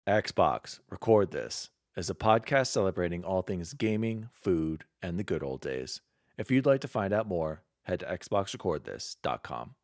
Xbox, Record This is a podcast celebrating all things gaming, food, and the good old days. If you'd like to find out more, head to xboxrecordthis.com.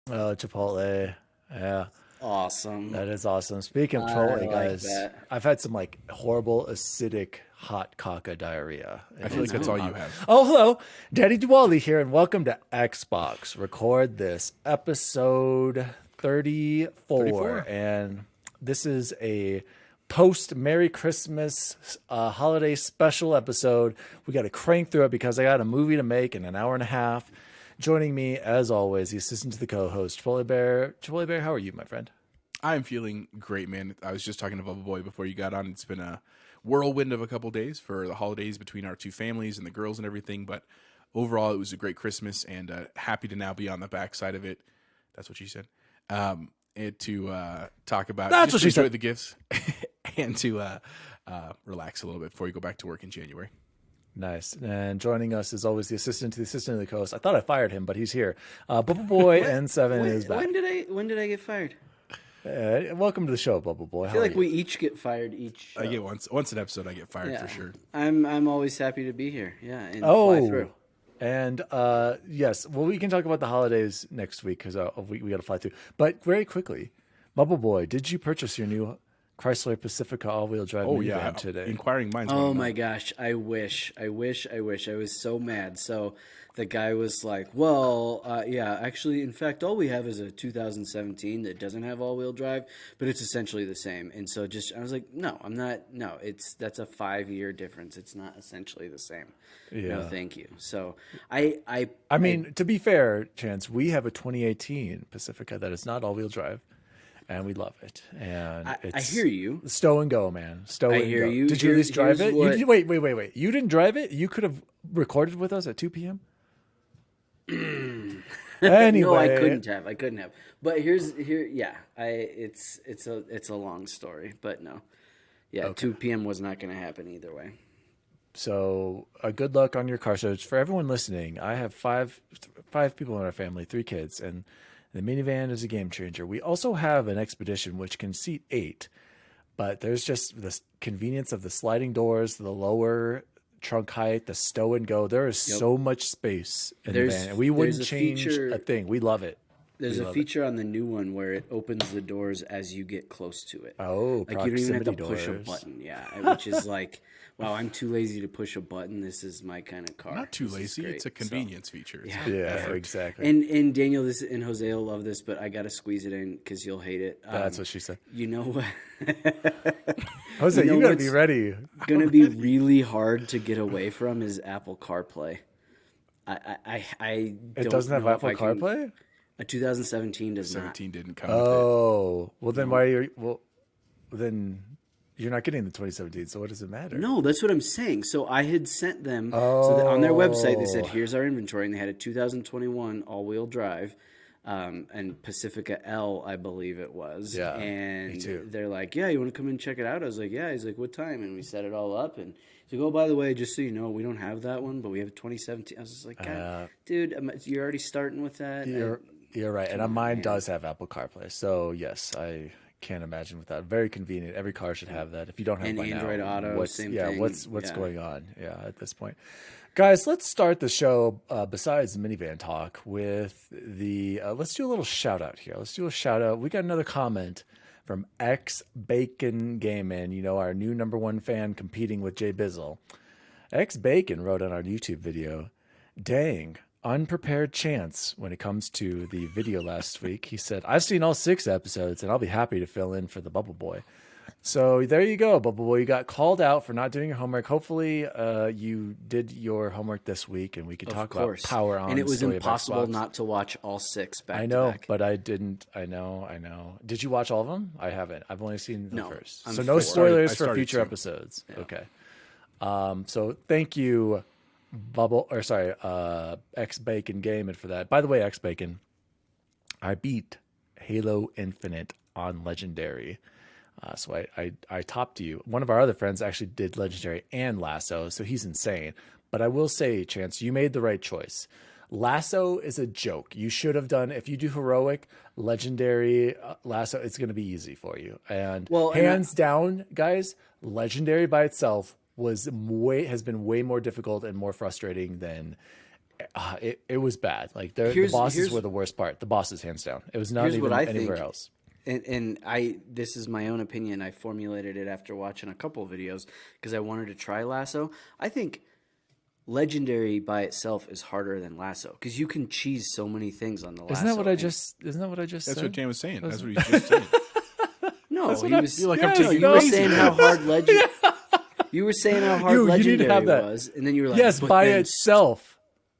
Oh, Chipotle. Yeah. Awesome. That is awesome. Speaking of Chipotle, guys, I've had some like horrible acidic hot caca diarrhea. I feel like that's all you have. Oh, hello. Daddy Duwally here, and welcome to Xbox. Record This, episode 34. And this is a post Merry Christmas holiday special episode. We got to crank through it because I got a movie to make in an hour and a half. Joining me, as always, the assistant to the co-host, Chipotle Bear. Chipotle Bear, how are you, my friend? I'm feeling great, man. I was just talking to Bubba Boy before you got on. It's been a whirlwind of a couple days for the holidays between our two families and the girls and everything. But overall, it was a great Christmas, and happy to now be on the backside of it. That's what she said. And to talk about That's what she enjoy said. the gifts and to relax a little bit before you go back to work in January. Nice. And joining us is always the assistant to the coast. I thought I fired him, but he's here. Bubble Boy N7 is back. When did I get fired? Welcome to the show, Bubble Boy. I feel like we each get fired each. I get once an episode, I get fired for sure. I'm always happy to be here. Yeah, and fly through. And yes, well, we can talk about the holidays next week because we got to fly through. But very quickly, Bubble Boy, did you purchase your new Chrysler Pacifica all-wheel drive minivan today? Inquiring minds. Oh my gosh, I wish. I was so mad. So the guy was like, well, yeah, actually, in fact, all we have is a 2017 that doesn't have all-wheel drive, but it's essentially the same. And so I was like, no, I'm not. No, that's a 5-year difference. It's not essentially the same. Yeah. No, thank you. So I mean, to be fair, Chance, we have a 2018 Pacifica that is not all-wheel drive. And we love it. And I hear you. Stow and go, man. Stow and hear go. you. Did you at least drive it? What... Wait. You didn't drive it? You could have recorded with us at 2 p.m.? Anyway. No, I couldn't have. But it's a long story, but no. Yeah, okay. 2 p.m. was not going to happen either way. So, good luck on your car search. For everyone listening, I have five people in our family, 3 kids, and the minivan is a game changer. We also have an Expedition, which can seat 8, but there's just the convenience of the sliding doors, the lower trunk height, the stow and go. There is so much space in the van, and we wouldn't change a thing. We love it. There's a feature on the new one where it opens the doors as you get close to it. Oh, like you don't even have to push a button. Yeah, which is like, wow, I'm too lazy to push a button. This is my kind of car. Not too lazy. It's a convenience feature. Yeah, exactly. And Daniel, and Jose will love this, but I got to squeeze it in because you'll hate it. That's what she said. You know what? Jose, you got to be ready. Going to be really hard to get away from is Apple CarPlay. It doesn't have Apple CarPlay? A 2017 does 17 didn't come. Oh, well then why are you? Well, then you're not getting the 2017. So what does it matter? No, that's what I'm saying. So I had sent them. So that on their website they said, "Here's our inventory," and they had a 2021 all-wheel drive, and Pacifica L, I believe it was. Yeah, and me too. They're like, "Yeah, you want to come and check it out?" I was like, "Yeah." He's like, "What time?" And we set it all up, and he's like, "Oh, by the way, just so you know, we don't have that one, but we have a 2017." I was just like, God, dude, you're already starting with that. You're right, and mine does have Apple CarPlay. So yes, I can't imagine without. Very convenient. Every car should have that. If you don't have it by Android now, Auto, same thing. What's going on? Yeah, at this point, guys, let's start the show. Besides the minivan talk, with the let's do a little shout out here. Let's do a shout out. We got another comment from Xbacongamn. You know, our new #1 fan competing with Jay Bizzle. Xbacon wrote on our YouTube video, "Dang. Unprepared Chance when it comes to the video last week." He said, "I've seen all 6 episodes and I'll be happy to fill in for the Bubble Boy." So there you go, Bubble Boy. You got called out for not doing your homework. Hopefully you did your homework this week and we could talk about Power On. And it was impossible not to watch all 6 back I know, to back. but I didn't. I know. Did you watch all of them? I haven't. I've only seen the first. I'm so no spoilers for future too. episodes. Yeah. Okay. So thank you, Xbacon Gaming for that. By the way, Xbacon, I beat Halo Infinite on Legendary. So I topped you. One of our other friends actually did Legendary and Lasso, so he's insane. But I will say, Chance, you made the right choice. Lasso is a joke. You should have done, if you do Heroic, Legendary, Lasso, it's going to be easy for you. And hands down, guys, Legendary by itself has been way more difficult and more frustrating than it was bad. Like the bosses were the worst part. The bosses, hands down. It was not even anywhere else. And this is my own opinion. I formulated it after watching a couple of videos because I wanted to try Lasso. I think Legendary by itself is harder than Lasso because you can cheese so many things on the Lasso. Isn't that what I just That's said? what Dan was saying. That's what he's just saying. No, he was like, you were saying how hard Legendary. You were saying how hard Legendary was, and then you were like, yes, by itself.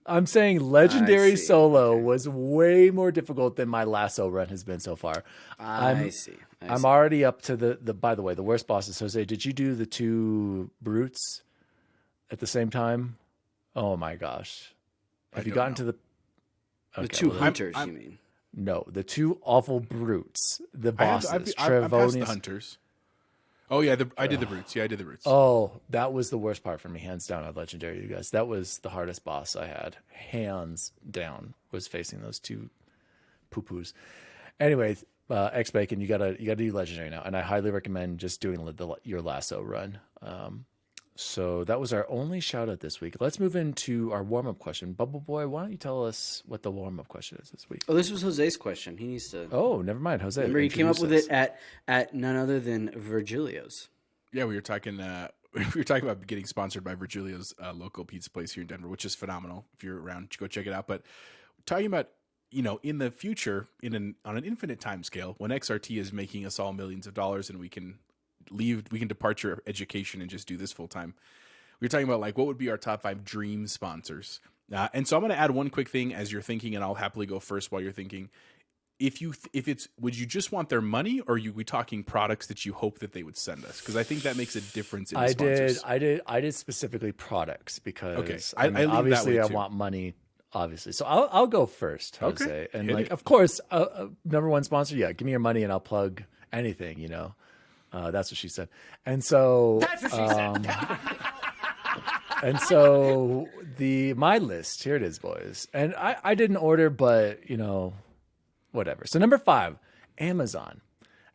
I'm saying Legendary solo was way more difficult than my Lasso run has been so far. I see. I'm already up to the. By the way, the worst bosses. Jose, did you do the 2 brutes at the same time? Oh my gosh! Have you gotten to the 2 hunters? You mean? No, the 2 awful brutes. The bosses. I've passed the hunters. Oh yeah, I did the brutes. Yeah, I did the brutes. Oh, that was the worst part for me, hands down on Legendary, you guys. That was the hardest boss I had, hands down, was facing those 2 poo-poos. Anyway, Xbacon, you gotta do Legendary now, and I highly recommend just doing your Lasso run. So that was our only shout out this week. Let's move into our warm up question. Bubble Boy, why don't you tell us what the warm up question is this week? Oh, this was Jose's question. He needs to. Oh, never mind, Jose. Remember, he came up with it at none other than Virgilio's. Yeah, we were talking. We were talking about getting sponsored by Virgilio's local pizza place here in Denver, which is phenomenal. If you're around, go check it out. But talking about, in the future, on an infinite time scale, when XRT is making us all millions of dollars and we can depart your education and just do this full time. We were talking about like what would be our top 5 dream sponsors. And so I'm going to add one quick thing as you're thinking, and I'll happily go first while you're thinking. Would you just want their money, or are we talking products that you hope that they would send us? Because I think that makes a difference in the sponsors. I did specifically products because okay. obviously I want money. Obviously, so I'll go first, Jose. Okay. And of course, number one sponsor. Yeah, give me your money and I'll plug anything. That's what she said. And so that's what she said. And so my list, here it is, boys. And I didn't order, but whatever. So number 5, Amazon.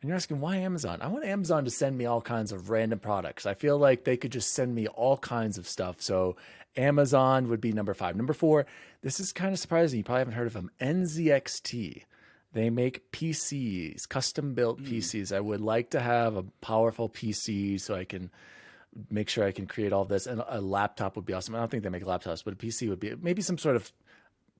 And you're asking, why Amazon? I want Amazon to send me all kinds of random products. I feel like they could just send me all kinds of stuff. So Amazon would be number 5. Number 4, this is kind of surprising. You probably haven't heard of them. NZXT. They make PCs, custom-built PCs. I would like to have a powerful PC so I can make sure I can create all this. And a laptop would be awesome. I don't think they make laptops, but a PC would be maybe some sort of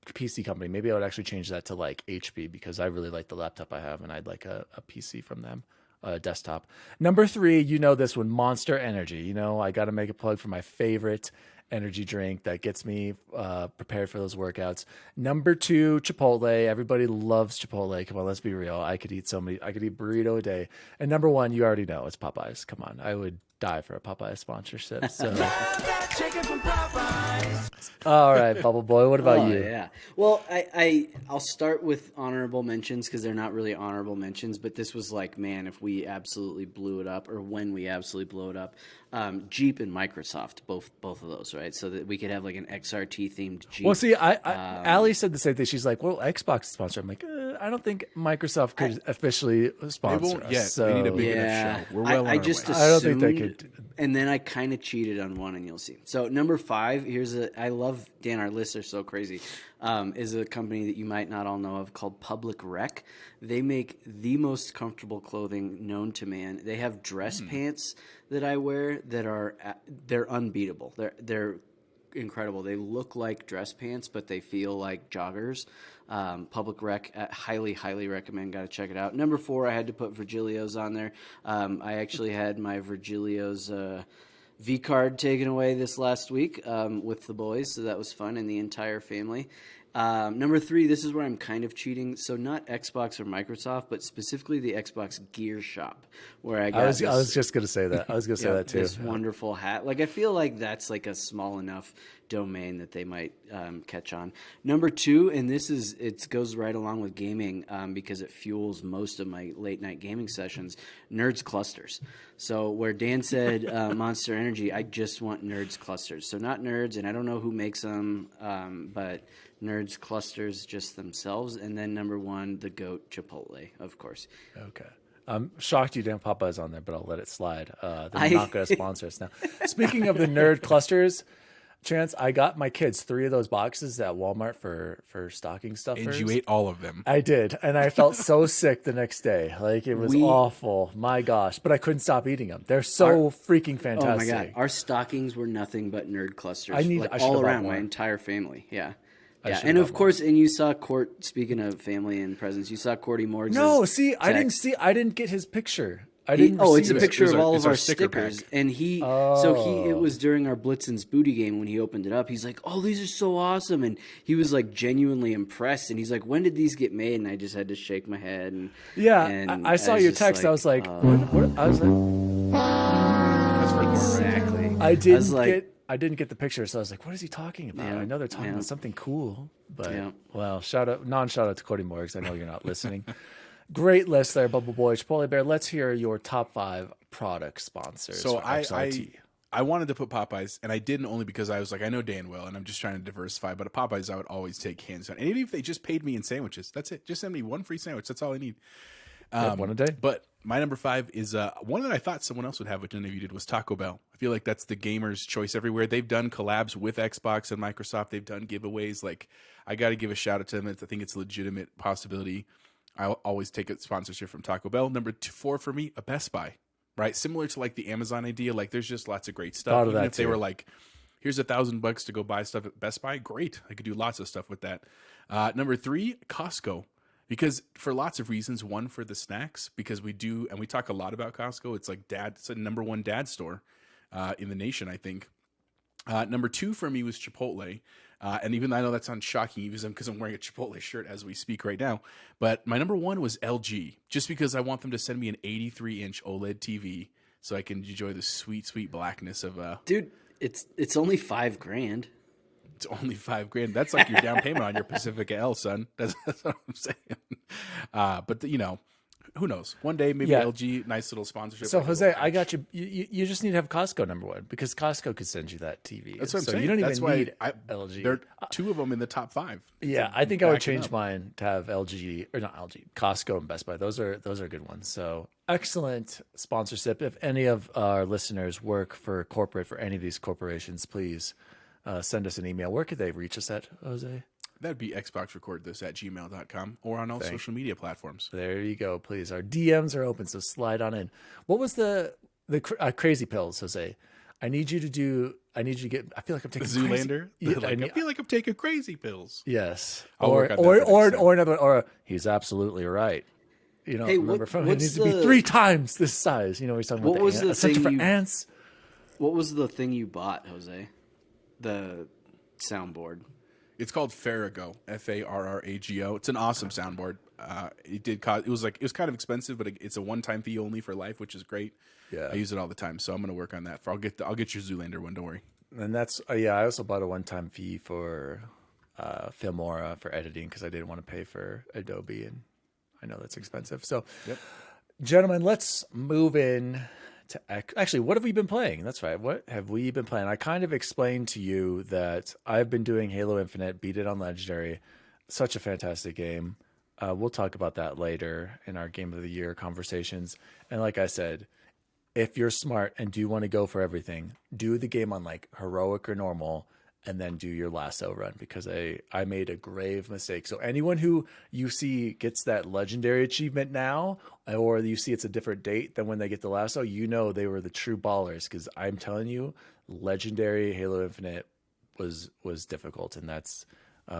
PC company. Maybe I would actually change that to like HP because I really like the laptop I have and I'd like a PC from them, a desktop. Number 3, this one, Monster Energy. I got to make a plug for my favorite energy drink that gets me prepared for those workouts. Number 2, Chipotle. Everybody loves Chipotle. Come on, let's be real. I could eat burrito a day. And number 1, you already know, it's Popeyes. Come on, I would die for a Popeyes sponsorship. So. Chicken from Popeyes. All right, Bubble Boy, what about you? Yeah. Well, I'll start with honorable mentions because they're not really honorable mentions, but this was like, man, if we absolutely blew it up, or when we absolutely blow it up. Jeep and Microsoft, both of those, right? So that we could have like an XRT themed Jeep. Well, see, Allie said the same thing. She's like, well, Xbox is sponsor. I'm like, I don't think Microsoft could officially sponsor us. Yeah, so. They need a big enough show. We're well on our way. Assumed, I don't think they could. And then I kind of cheated on one, and you'll see. So number 5, I love, Dan, our lists are so crazy, is a company that you might not all know of called Public Rec. They make the most comfortable clothing known to man. They have dress pants that I wear that they're unbeatable. They're incredible. They look like dress pants, but they feel like joggers. Public Rec, highly recommend. Got to check it out. Number 4, I had to put Virgilio's on there. I actually had my Virgilio's V card taken away this last week with the boys, so that was fun, and the entire family. Number 3, this is where I'm kind of cheating. So not Xbox or Microsoft, but specifically the Xbox Gear Shop, where I got. I was just gonna say that. I was gonna say that too. This wonderful hat. Like I feel like that's like a small enough domain that they might catch on. Number 2, and it goes right along with gaming because it fuels most of my late night gaming sessions, Nerds Clusters. So where Dan said Monster Energy, I just want Nerds Clusters. So not Nerds, and I don't know who makes them, but Nerds Clusters just themselves. And then number 1, the GOAT Chipotle, of course. Okay. I'm shocked you didn't have Popeyes on there, but I'll let it slide. They're not going to sponsor us now. Speaking of the nerd clusters, Chance, I got my kids 3 of those boxes at Walmart for stocking stuffers. And you ate all of them. I did, and I felt so sick the next day. Like, it was awful. My gosh. But I couldn't stop eating them. They're so freaking fantastic. Oh, my God. Our stockings were nothing but nerd clusters. I all around more. My entire family. Yeah. Yeah, and of course, and you saw Court. Speaking of family and presents, you saw Cordy Morgs. No, see, I didn't get his picture. I didn't. It's a picture of all of our our sticker stickers, pack. and it was during our Blitzen's booty game when he opened it up. He's like, "Oh, these are so awesome," and he was like genuinely impressed. And he's like, "When did these get made?" And I just had to shake my head. And I saw your text. I was like, what? I was like, That's for exactly. Right? I didn't get the picture, so I was like, "What is he talking about?" Yeah, I know they're talking about something cool, but Yeah. well, shout out to Cody Morgs. I know you're not listening. Great list there, Bubble Boy, Chipotle Bear. Let's hear your top 5 product sponsors. So for XRT. I wanted to put Popeyes, and I didn't only because I was like, I know Dan will, and I'm just trying to diversify. But at Popeyes, I would always take hands down. And even if they just paid me in sandwiches, that's it. Just send me 1 free sandwich. That's all I need. One a day. But my number 5 is one that I thought someone else would have, which none of you did, was Taco Bell. I feel like that's the gamer's choice everywhere. They've done collabs with Xbox and Microsoft. They've done giveaways. Like, I got to give a shout out to them. I think it's a legitimate possibility. I'll always take a sponsorship from Taco Bell. Number 4 for me, a Best Buy, right? Similar to like the Amazon idea. Like, there's just lots of great stuff. Even if they were like, here's $1,000 to go buy stuff at Best Buy, great. I could do lots of stuff with that. Number 3, Costco. Because for lots of reasons, one, for the snacks, because we do, and we talk a lot about Costco. It's like it's a number 1 dad store in the nation, I think. Number 2 for me was Chipotle. And even though I know that sounds shocking because I'm wearing a Chipotle shirt as we speak right now. But my number 1 was LG, just because I want them to send me an 83-inch OLED TV so I can enjoy the sweet, sweet blackness of Dude, it's only $5,000. It's only $5,000. That's like your down payment on your Pacifica L, son. That's what I'm saying. But who knows? One day, maybe LG, nice little sponsorship. So Jose, I got you. You just need to have Costco number 1 because Costco could send you that TV. That's what I'm saying. You don't That's even why need LG. There are 2 of them in the top 5. Yeah, I think I would change mine to have LG or not LG, Costco and Best Buy. Those are good ones. So excellent sponsorship. If any of our listeners work for any of these corporations, please send us an email. Where could they reach us at, Jose? That'd be xboxrecordthis@gmail.com or on all social media platforms. There you go. Please, our DMs are open, so slide on in. What was the crazy pills, Jose? I need you to get. I feel like I'm taking Zoolander. Crazy, I feel like I'm taking crazy pills. Yes. I'll work on that or next another one. Or he's absolutely right. You know, Hey, remember from it needs to be 3 times this size. You know, he's talking about the Center for Ants. What was the thing you bought, Jose? The soundboard. It's called Farrago, Farrago. It's an awesome soundboard. It was kind of expensive, but it's a one-time fee only for life, which is great. Yeah, I use it all the time, so I'm going to work on that. I'll get your Zoolander one. Don't worry. And that's I also bought a one-time fee for Filmora for editing because I didn't want to pay for Adobe, and I know that's expensive. So, gentlemen, let's move in to actually, what have we been playing? That's right. What have we been playing? I kind of explained to you that I've been doing Halo Infinite, beat it on Legendary. Such a fantastic game. We'll talk about that later in our Game of the Year conversations. And like I said, if you're smart and do want to go for everything, do the game on like heroic or normal, and then do your lasso run, because I made a grave mistake. So anyone who you see gets that legendary achievement now, or you see it's a different date than when they get the lasso, you know they were the true ballers, because I'm telling you, legendary Halo Infinite was difficult, and that's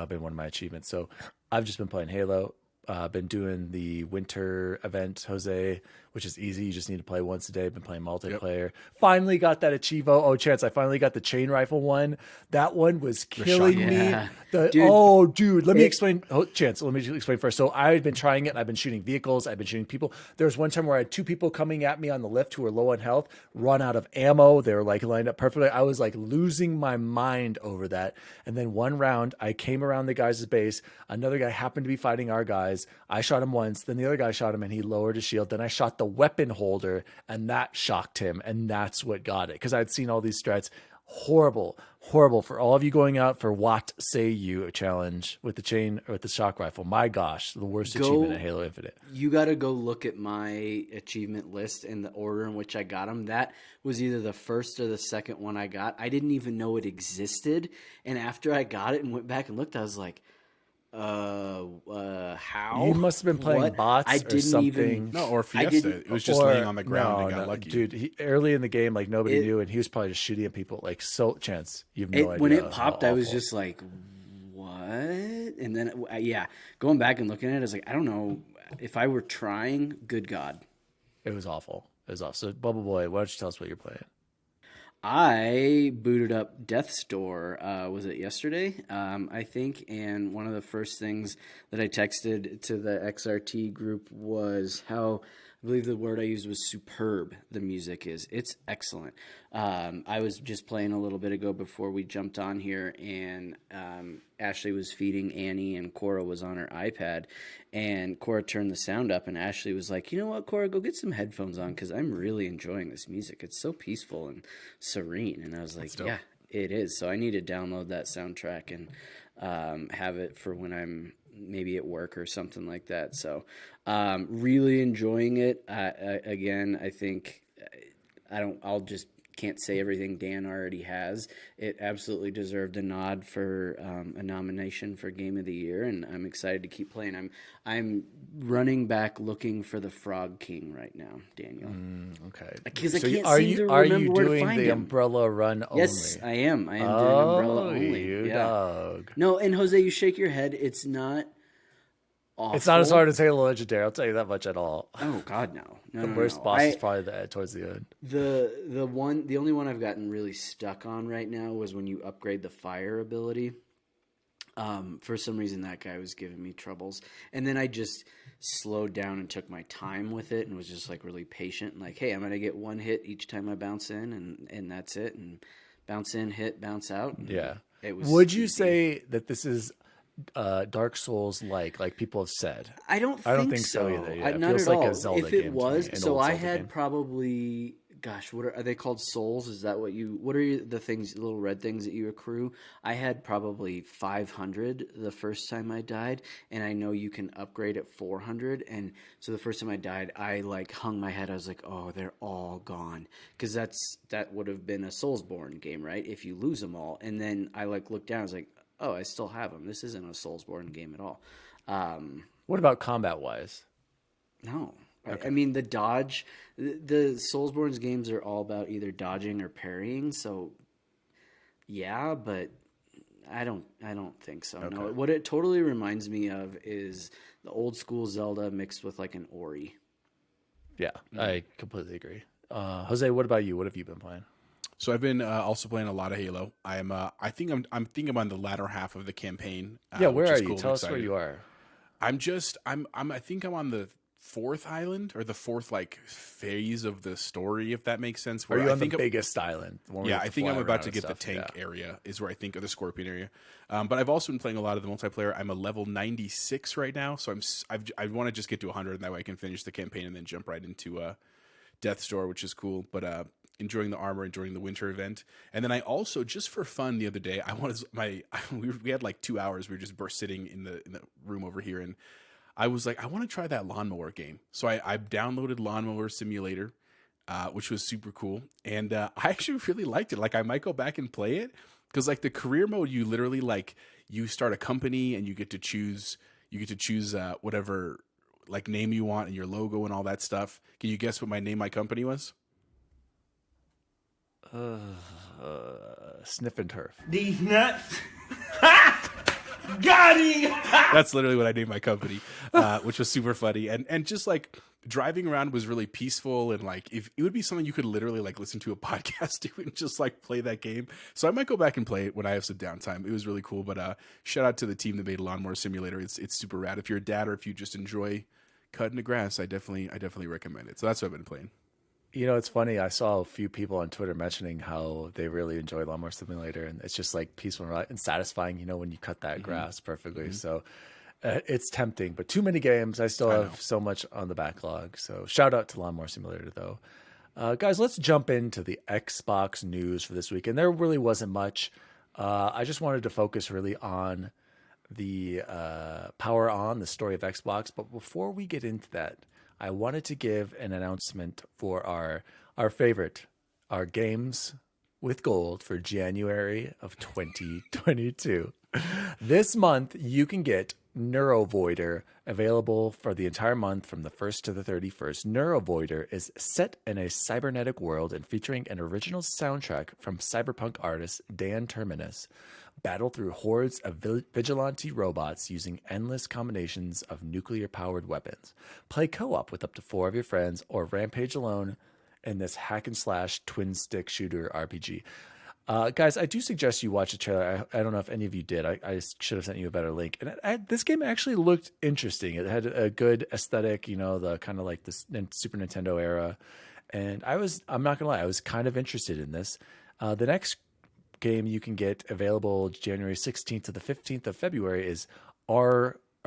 been one of my achievements. So I've just been playing Halo. been doing the winter event, Jose, which is easy. You just need to play once a day. Been playing multiplayer. Yep. Finally got that Achivo. Oh, Chance, I finally got the chain rifle one. That one was killing me. Dude, let me explain. Chance, let me explain first. So I've been trying it. I've been shooting vehicles. I've been shooting people. There was one time where I had 2 people coming at me on the lift who were low on health, run out of ammo. They were like lined up perfectly. I was like losing my mind over that. And then one round, I came around the guy's base. Another guy happened to be fighting our guys. I shot him once. Then the other guy shot him and he lowered his shield. Then I shot the weapon holder and that shocked him. And that's what got it. Because I'd seen all these strats. Horrible for all of you going out for What Say You challenge with the chain or with the shock rifle. My gosh, the worst achievement in Halo Infinite. You got to go look at my achievement list in the order in which I got them. That was either the first or the second one I got. I didn't even know it existed. And after I got it and went back and looked, I was like, how? You must have been playing bots I or didn't something. Or Fiesta. It was just laying on the ground and got lucky. Dude, early in the game, like nobody knew, and he was probably just shooting at people. Like, so Chance, you have no idea. When it popped, I was just like, what? And then, going back and looking at it, I was like, I don't know if I were trying. Good God, it was awful. It was awful. So, Bubble Boy, why don't you tell us what you're playing? I booted up Death's Door, was it yesterday, I think, and one of the first things that I texted to the XRT group was how, I believe the word I used was superb the music is. It's excellent. I was just playing a little bit ago before we jumped on here, and Ashley was feeding Annie, and Cora was on her iPad, and Cora turned the sound up, and Ashley was like, you know what, Cora, go get some headphones on, because I'm really enjoying this music. It's so peaceful and serene. And I was like, yeah, it is. So I need to download that soundtrack and have it for when I'm maybe at work or something like that. So really enjoying it. Again, I think I'll just can't say everything Dan already has. It absolutely deserved a nod for a nomination for Game of the Year, and I'm excited to keep playing. I'm running back looking for the Frog King right now, Daniel. Okay. Because I can't seem to remember where to find him. Are you doing the umbrella run only? Yes, I am. I am doing umbrella only. You dog. No, and Jose, you shake your head. It's not awful. It's not as hard as Halo Legendary. I'll tell you that much at all. Oh God, no. The worst boss is probably towards the end. The only one I've gotten really stuck on right now was when you upgrade the fire ability. For some reason, that guy was giving me troubles, and then I just slowed down and took my time with it, and was just like really patient. And like, hey, I'm gonna get one hit each time I bounce in, and that's it. And bounce in, hit, bounce out. Yeah. It was. Would you say that this is Dark Souls like people have said? I don't think so either. Yeah. It not feels at like all. a Zelda if it game was, to me, so I Zelda had game. probably, gosh, what are they called? Souls? Is that what are the things, the little red things that you accrue? I had probably 500 the first time I died, and I know you can upgrade at 400. And so the first time I died, I like hung my head. I was like, oh, they're all gone, because that would have been a Soulsborne game, right? If you lose them all, and then I like looked down. I was like, oh, I still have them. This isn't a Soulsborne game at all. What about combat-wise? No. Okay. I mean, the dodge, the Soulsborne's games are all about either dodging or parrying. So, yeah, but I don't think so. Okay. No, what it totally reminds me of is the old school Zelda mixed with like an Ori. Yeah, I completely agree. Jose, what about you? What have you been playing? So I've been also playing a lot of Halo. I think I'm on the latter half of the campaign. Yeah, where are you? Cool. Tell us where you are. I think I'm on the 4th island, or the 4th like phase of the story, if that makes sense. Are you on the biggest island? Yeah, I think I'm about to get the tank area is where I think, or the Scorpion area. But I've also been playing a lot of the multiplayer. I'm a level 96 right now, so I want to just get to 100, and that way I can finish the campaign and then jump right into Death's Door, which is cool. But enjoying the armor, enjoying the winter event. And then I also, just for fun the other day, we had like 2 hours. We were just sitting in the room over here, and I was like, I want to try that lawnmower game. So I downloaded Lawnmower Simulator, which was super cool. And I actually really liked it. Like, I might go back and play it, because like the career mode, you literally like, you start a company and you get to choose whatever like name you want and your logo and all that stuff. Can you guess what my company was? Sniff and Turf. These nuts. Got him! That's literally what I named my company, which was super funny. And just like driving around was really peaceful, and like if it would be something you could literally like listen to a podcast to and just like play that game. So I might go back and play it when I have some downtime. It was really cool. But shout out to the team that made Lawnmower Simulator. It's super rad. If you're a dad or if you just enjoy cutting the grass, I definitely recommend it. So that's what I've been playing. You know, it's funny. I saw a few people on Twitter mentioning how they really enjoy Lawnmower Simulator, and it's just like peaceful and satisfying, you know, when you cut that grass perfectly. So it's tempting, but too many games. I still have so much on the backlog. So shout out to Lawnmower Simulator, though. Guys, let's jump into the Xbox news for this week. And there really wasn't much. I just wanted to focus really on the Power On, the story of Xbox. But before we get into that, I wanted to give an announcement for our favorite, our games with gold for January of 2022. This month, you can get Neurovoider available for the entire month from the 1st to the 31st. Neurovoider is set in a cybernetic world and featuring an original soundtrack from cyberpunk artist Dan Terminus. Battle through hordes of vigilante robots using endless combinations of nuclear-powered weapons. Play co-op with up to 4 of your friends or rampage alone in this hack-and-slash twin-stick shooter RPG. Guys, I do suggest you watch the trailer. I don't know if any of you did. I should have sent you a better link. And this game actually looked interesting. It had a good aesthetic, you know, the kind of like the Super Nintendo era. And I'm not going to lie, I was kind of interested in this. The next game you can get available January 16th to the 15th of February is Aground.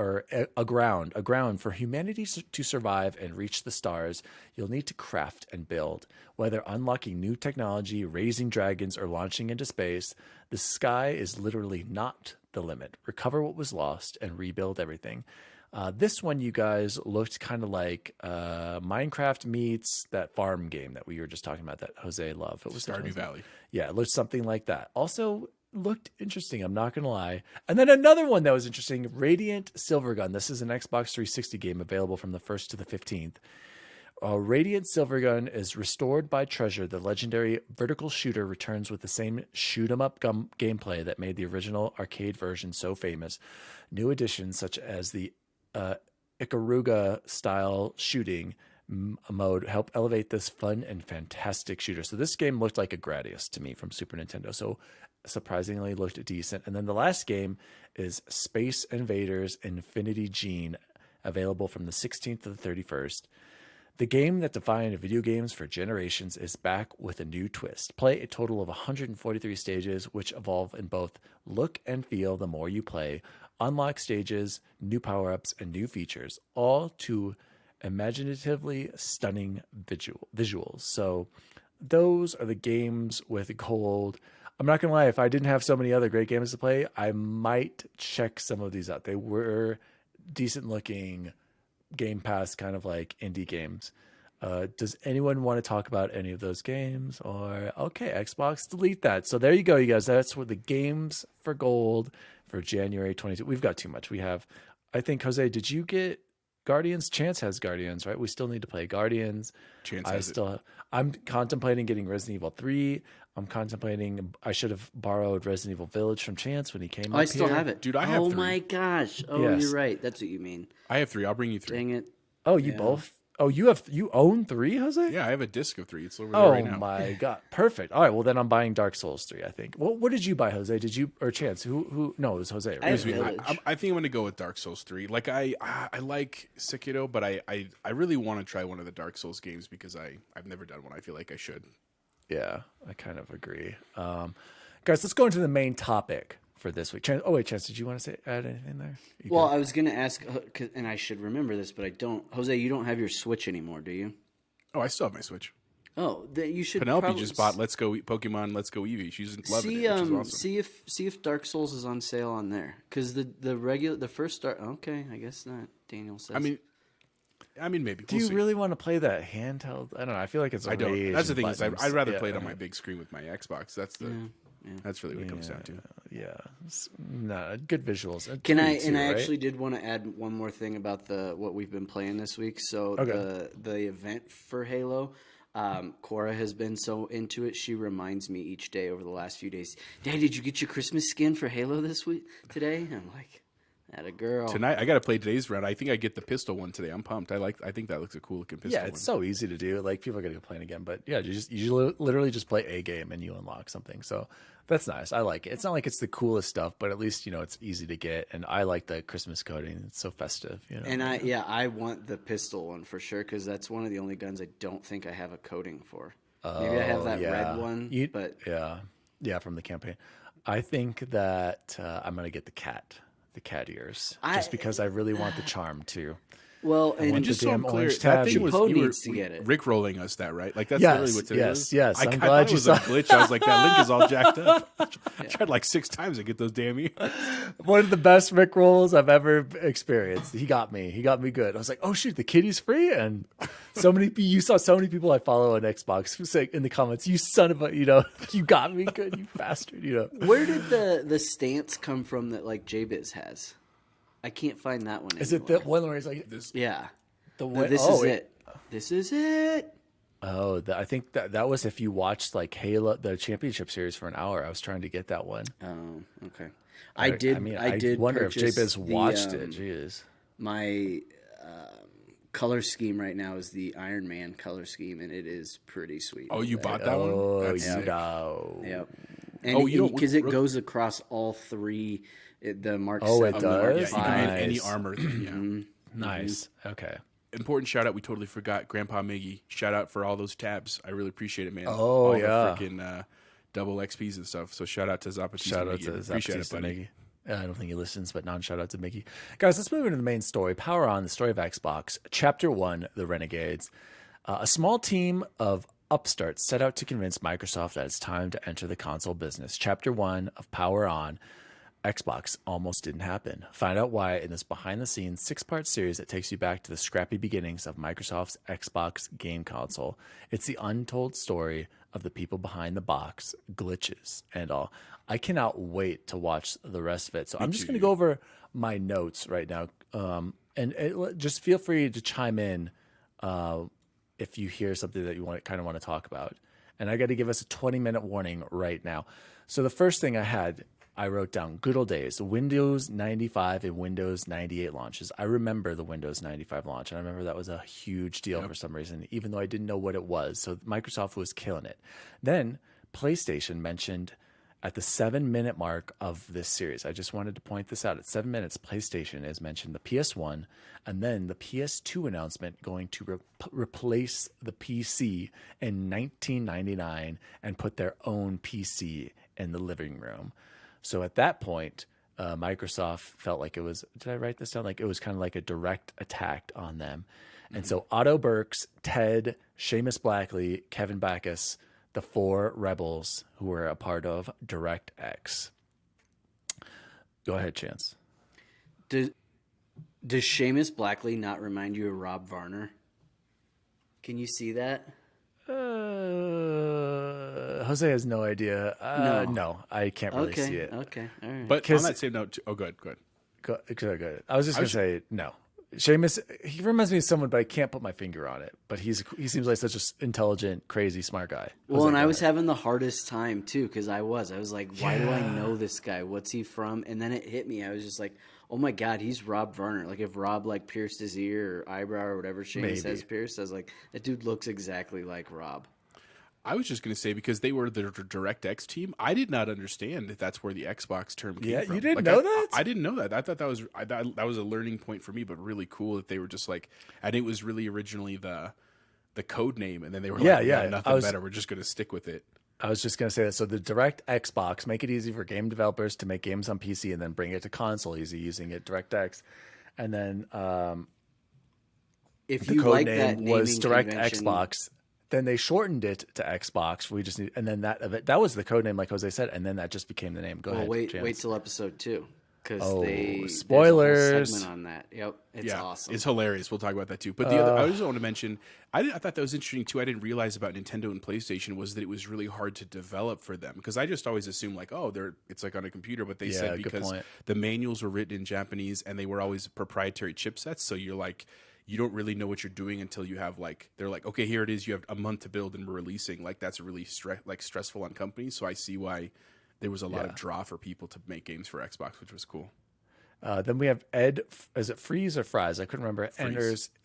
For humanity to survive and reach the stars, you'll need to craft and build. Whether unlocking new technology, raising dragons, or launching into space, the sky is literally not the limit. Recover what was lost and rebuild everything. This one, you guys, looked kind of like Minecraft meets that farm game that we were just talking about that Jose loved. What was Stardew Valley. Yeah, it looked something like that. Also looked interesting, I'm not going to lie. And then another one that was interesting, Radiant Silvergun. This is an Xbox 360 game available from the 1st to the 15th. Radiant Silvergun is restored by treasure. The legendary vertical shooter returns with the same shoot-'em-up gameplay that made the original arcade version so famous. New additions such as the Ikaruga-style shooting mode help elevate this fun and fantastic shooter. So this game looked like a Gradius to me from Super Nintendo. So surprisingly looked decent. And then the last game is Space Invaders Infinity Gene, available from the 16th to the 31st. The game that defined video games for generations is back with a new twist. Play a total of 143 stages, which evolve in both look and feel the more you play. Unlock stages, new power-ups, and new features, all to imaginatively stunning visuals. So those are the games with gold. I'm not going to lie, if I didn't have so many other great games to play, I might check some of these out. They were decent looking Game Pass kind of like indie games. Does anyone want to talk about any of those games? Or, okay, Xbox, delete that. So there you go, you guys. That's what the games for gold for January 22. We've got too much. We have, I think, Jose, did you get Guardians? Chance has Guardians, right? We still need to play Guardians. I'm contemplating getting Resident Evil 3. I'm contemplating, I should have borrowed Resident Evil Village from Chance when he came up I still here. have it. Dude, I have 3. Oh my gosh. Oh, Yes. You're right. That's what you mean. I have 3. I'll bring you 3. Dang it. Oh, you both? Oh, you own 3, Jose? Yeah, I have a disc of 3. It's over there right now. Oh my god, perfect. All right, well then I'm buying Dark Souls 3. I think. Well, what did you buy, Jose? Did you or Chance? Who? No, it was Jose. Right? I have I Village. think I'm going to go with Dark Souls 3. Like I like Sekiro, but I really want to try one of the Dark Souls games because I've never done one. I feel like I should. Yeah, I kind of agree. Guys, let's go into the main topic for this week. Chance, Chance, did you want to add anything there? Well, I was going to ask, and I should remember this, but I don't. Jose, you don't have your Switch anymore, do you? Oh, I still have my Switch. Oh, you should. Penelope just bought Let's Go Pokemon Let's Go Eevee. She's loving it, which is awesome. See if Dark Souls is on sale on there, because the first start. Okay, I guess not. Daniel says. I mean, maybe. Do you really want to play that handheld? I don't know. I feel like it's. I don't. That's the thing is, I'd rather play it on yeah. my big screen with my Xbox. That's really what it comes down to. Yeah, no, good visuals. I actually did want to add one more thing about what we've been playing this week. So Okay. the event for Halo, Cora has been so into it. She reminds me each day over the last few days, Dad, did you get your Christmas skin for Halo today? I'm like, that a girl. Tonight, I got to play today's round. I think I get the pistol one today. I'm pumped. I think that looks a cool looking pistol. Yeah, it's so easy to do. Like people are gonna complain again, but yeah, you literally just play a game and you unlock something. So that's nice. I like it. It's not like it's the coolest stuff, but at least it's easy to get. And I like the Christmas coating. It's so festive. And I want the pistol one for sure because that's one of the only guns I don't think I have a coating for. Maybe I have that red one, but yeah, from the campaign. I think that I'm gonna get the cat ears, just because I really want the charm too. Well, and just so I'm clear, tab. That thing was needs to get it. Rickrolling us that, right? Like that's really what it is. Yes, I I'm thought glad it you was saw. a glitch. I was like, that link is all jacked up. I tried like 6 times to get those damn ears. One of the best Rick rolls I've ever experienced. He got me good. I was like, oh shoot, the kitty's free, and you saw so many people I follow on Xbox who say in the comments, "You son of a, you got me good, you bastard." Where did the stance come from that like JBiz has? I can't find that one. Is it the one where he's like this? Yeah. This is it. This is it. Oh, I think that was if you watched like Halo, the championship series for an hour. I was trying to get that one. Oh, okay. I did wonder if purchase JBiz watched it. Jeez. My color scheme right now is the Iron Man color scheme, and it is pretty sweet. Oh, you bought that one? Oh, That's sick. Yep. And because it goes across all 3, the Mark 7, it does? Mark 5. Any armor. Yeah. Nice. Okay. Important shout out. We totally forgot Grandpa Miggy. Shout out for all those tabs. I really appreciate it, man. Oh, all yeah. the freaking double XPs and stuff. So shout out to Zapatista. Shout out Miggy. to Appreciate it, Zapatista buddy. Miggy. I don't think he listens, but non-shout out to Mickey. Guys, let's move into the main story. Power On, the story of Xbox. Chapter 1, The Renegades. A small team of upstarts set out to convince Microsoft that it's time to enter the console business. Chapter 1 of Power On, Xbox almost didn't happen. Find out why in this behind-the-scenes 6-part series that takes you back to the scrappy beginnings of Microsoft's Xbox game console. It's the untold story of the people behind the box, glitches, and all. I cannot wait to watch the rest of it. So I'm just going to go over my notes right now, just feel free to chime in if you hear something that you kind of want to talk about. And I got to give us a 20-minute warning right now. So the first thing I wrote down, good old days, Windows 95 and Windows 98 launches. I remember the Windows 95 launch, and I remember that was a huge deal for some reason, even though I didn't know what it was. So Microsoft was killing it. Then PlayStation mentioned at the 7-minute mark of this series. I just wanted to point this out. At 7 minutes, PlayStation has mentioned the PS1 and then the PS2 announcement going to replace the PC in 1999 and put their own PC in the living room. So at that point, Microsoft felt like it was, did I write this down? Like it was kind of like a direct attack on them. And so Otto Burks, Ted, Seamus Blackley, Kevin Backus, the 4 rebels who were a part of DirectX. Go ahead, Chance. Does Seamus Blackley not remind you of Rob Varner? Can you see that? Jose has no idea. No, I can't really see it. Okay, all right. But on that same note, go ahead. Go ahead. I was just going to say no. Seamus, he reminds me of someone, but I can't put my finger on it. But he seems like such an intelligent, crazy, smart guy. Well, and I was having the hardest time too because I was like, why do I know this guy? What's he from? And then it hit me. I was just like, oh my god, he's Rob Varner. Like if Rob like pierced his ear or eyebrow or whatever Seamus has pierced, I was like, that dude looks exactly like Rob. I was just going to say, because they were the DirectX team, I did not understand that that's where the Xbox term came from. Yeah, you didn't know that? I didn't know that. I thought that was a learning point for me, but really cool that they were just like, and it was really originally the code name, and then they were nothing better. We're just going to stick with it. I was just going to say that. So the Direct Xbox, make it easy for game developers to make games on PC and then bring it to console easy using it, DirectX. And then if the you code like name that was Direct convention, Xbox. Then they shortened it to Xbox. And then that was the code name, like Jose said, and then that just became the name. Go ahead. Wait till episode 2 because spoilers. there's a whole segment on that. Yep, it's awesome. It's hilarious. We'll talk about that too. But the other, I just want to mention, I thought that was interesting too. I didn't realize about Nintendo and PlayStation was that it was really hard to develop for them, because I just always assumed like, it's like on a computer, but they said because the manuals were written in Japanese and they were always proprietary chipsets, so you're like, you don't really know what you're doing until you have like, they're like, okay, here it is. You have a month to build and we're releasing. Like that's really stressful on companies. So I see why there was a lot of draw for people to make games for Xbox, which was cool. Then we have Ed, is it Fries or Fries? I couldn't remember.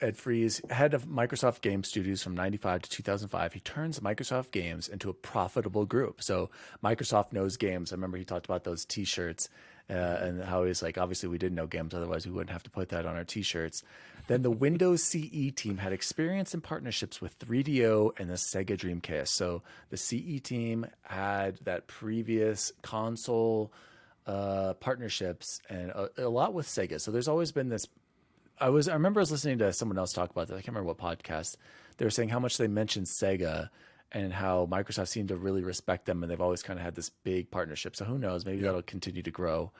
Ed Fries, head of Microsoft Game Studios from 95 to 2005. He turns Microsoft Games into a profitable group. So Microsoft knows games. I remember he talked about those T-shirts and how he's like, obviously we didn't know games, otherwise we wouldn't have to put that on our T-shirts. Then the Windows CE team had experience in partnerships with 3DO and the Sega Dreamcast. So the CE team had that previous console partnerships and a lot with Sega. So there's always been this. I remember I was listening to someone else talk about that. I can't remember what podcast. They were saying how much they mentioned Sega and how Microsoft seemed to really respect them, and they've always kind of had this big partnership. So who knows? Maybe that'll continue to grow.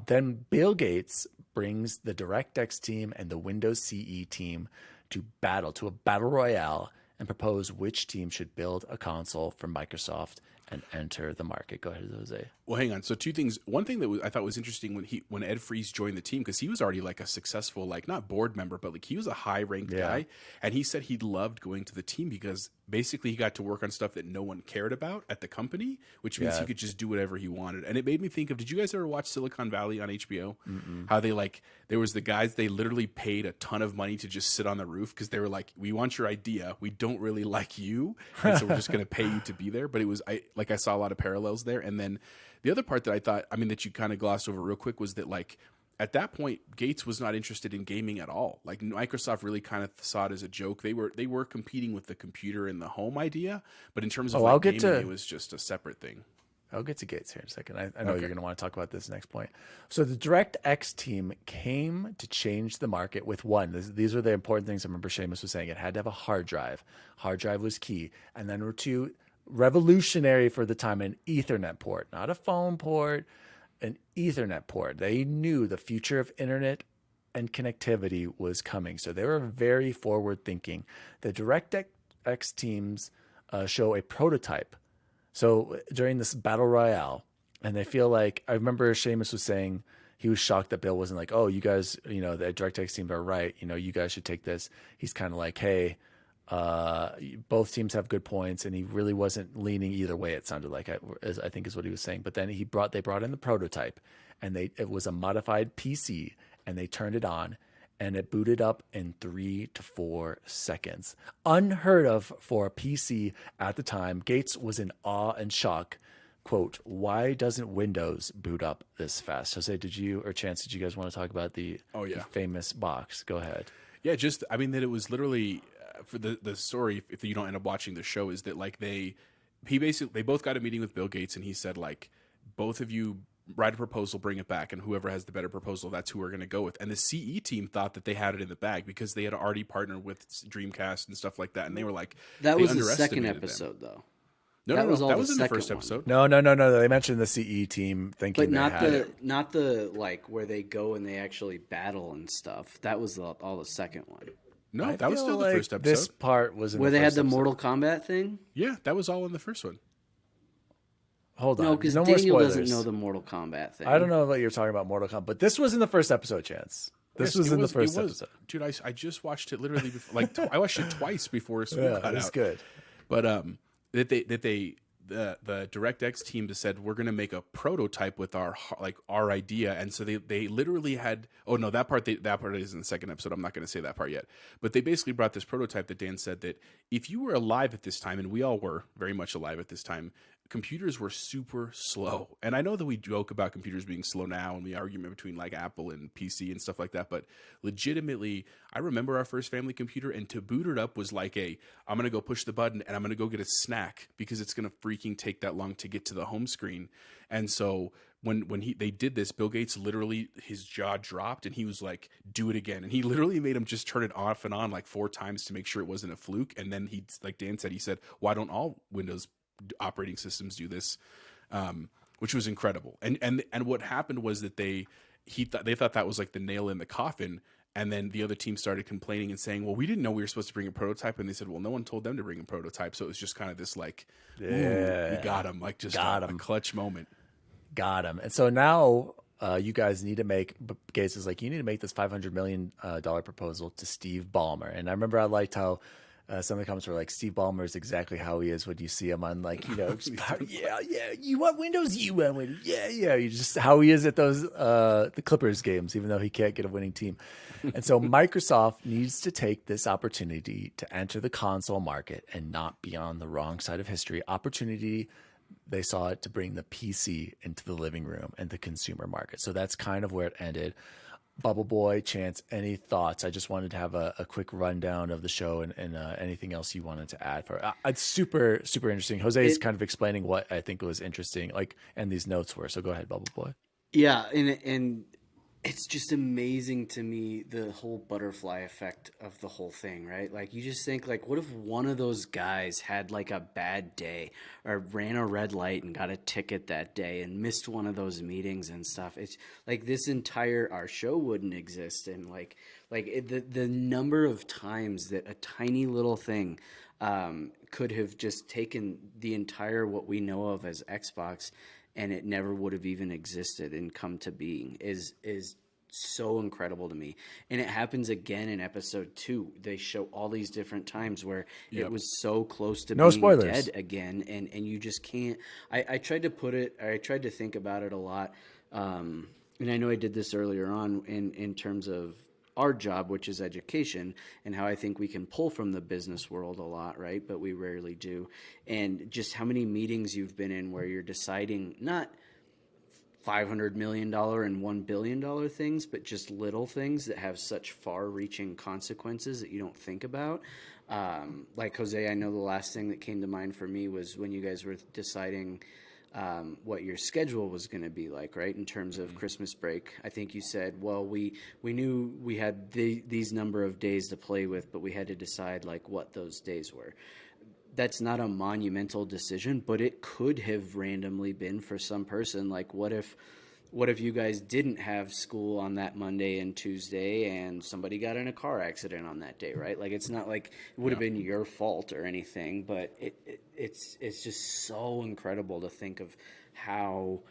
Then Bill Gates brings the DirectX team and the Windows CE team to a battle royale and propose which team should build a console for Microsoft and enter the market. Go ahead, Jose. Well, hang on. So two things. One thing that I thought was interesting when Ed Fries joined the team, because he was already like a successful, like not board member, but like he was a high ranked guy. And he said he loved going to the team because basically he got to work on stuff that no one cared about at the company, which means he could just do whatever he wanted. And it made me think of, did you guys ever watch Silicon Valley on HBO? How they there was the guys, they literally paid a ton of money to just sit on the roof because they were like, we want your idea. We don't really like you. And so we're just going to pay you to be there. But it was, I saw a lot of parallels there. And then the other part that I thought, that you kind of glossed over real quick was that like, at that point, Gates was not interested in gaming at all. Like Microsoft really kind of saw it as a joke. They were competing with the computer and the home idea, but in terms of gaming, it was just a separate thing. I'll get to Gates here in a second. I know you're going to want to talk about this next point. So the DirectX team came to change the market with these are the important things. I remember Seamus was saying it had to have a hard drive. Hard drive was key. And then two, revolutionary for the time, an Ethernet port, not a phone port, an Ethernet port. They knew the future of internet and connectivity was coming. So they were very forward thinking. The DirectX teams show a prototype. So during this battle royale, and they feel like, I remember Seamus was saying he was shocked that Bill wasn't like, oh, you guys, the DirectX teams are right. You guys should take this. He's kind of like, hey, both teams have good points, and he really wasn't leaning either way. It sounded like, I think is what he was saying. But then they brought in the prototype, and it was a modified PC, and they turned it on, and it booted up in 3 to 4 seconds. Unheard of for a PC at the time. Gates was in awe and shock. Quote, why doesn't Windows boot up this fast? Jose, did you guys want to talk about the famous box? Go ahead. Yeah, just, that it was literally, for the story, if you don't end up watching the show, is that like they both got a meeting with Bill Gates, and he said like, both of you write a proposal, bring it back, and whoever has the better proposal, that's who we're going to go with. And the CE team thought that they had it in the bag because they had already partnered with Dreamcast and stuff like that, and they were like, that was the second episode though. No, that was in the first episode. No. They mentioned the CE team thinking, but not the like where they go and they actually battle and stuff. That was all the second one. No, that was still the first episode. This part was in where they had the episode. Mortal Kombat thing. Yeah, that was all in the first one. Hold on. No, because Daniel doesn't know the Mortal Kombat thing. I don't know what you're talking about, Mortal Kombat, but this was in the first episode, Chance. This was in the first episode. Dude, I just watched it literally before, I watched it twice before school got out. It's good. But the DirectX team just said, we're going to make a prototype with our idea. And so they literally had, that part is in the second episode. I'm not going to say that part yet, but they basically brought this prototype that Dan said that if you were alive at this time, and we all were very much alive at this time, computers were super slow. And I know that we joke about computers being slow now and the argument between like Apple and PC and stuff like that, but legitimately, I remember our first family computer, and to boot it up was like I'm going to go push the button and I'm going to go get a snack because it's going to freaking take that long to get to the home screen. And so when they did this, Bill Gates literally, his jaw dropped and he was like, do it again. And he literally made him just turn it off and on like 4 times to make sure it wasn't a fluke. And then he, like Dan said, he said, why don't all Windows operating systems do this? Which was incredible. And what happened was that they thought that was like the nail in the coffin. And then the other team started complaining and saying, well, we didn't know we were supposed to bring a prototype. And they said, well, no one told them to bring a prototype. So it was just kind of this like, we got him, like just a clutch moment. Got him. And so now you guys need to make, Gates is like, you need to make this $500 million proposal to Steve Ballmer. And I remember I liked how some of the comments were like, Steve Ballmer is exactly how he is when you see him on like, just, yeah, you want Windows, you want Windows. Yeah. You just how he is at those, the Clippers games, even though he can't get a winning team. And so Microsoft needs to take this opportunity to enter the console market and not be on the wrong side of history. Opportunity, they saw it to bring the PC into the living room and the consumer market. So that's kind of where it ended. Bubble Boy, Chance, any thoughts? I just wanted to have a quick rundown of the show and anything else you wanted to add for it. It's super, super interesting. Jose is kind of explaining what I think was interesting, and these notes were. So go ahead, Bubble Boy. Yeah, and it's just amazing to me, the whole butterfly effect of the whole thing, right? Like, you just think, like, what if one of those guys had like a bad day or ran a red light and got a ticket that day and missed one of those meetings and stuff? It's like our show wouldn't exist. And the number of times that a tiny little thing could have just taken the entire what we know of as Xbox, and it never would have even existed and come to being is so incredible to me. And it happens again in episode 2. They show all these different times where it was so close to being spoilers. dead again, and you just can't. I tried to think about it a lot, and I know I did this earlier on in terms of our job, which is education, and how I think we can pull from the business world a lot, right? But we rarely do. And just how many meetings you've been in where you're deciding not $500 million and $1 billion things, but just little things that have such far-reaching consequences that you don't think about. Like Jose, I know the last thing that came to mind for me was when you guys were deciding what your schedule was going to be like, right, in terms of Christmas break. I think you said, well, we knew we had these number of days to play with, but we had to decide like what those days were. That's not a monumental decision, but it could have randomly been for some person. Like, what if you guys didn't have school on that Monday and Tuesday and somebody got in a car accident on that day, right? Like, it's not like it would have been your fault or anything, but it's just so incredible to think of how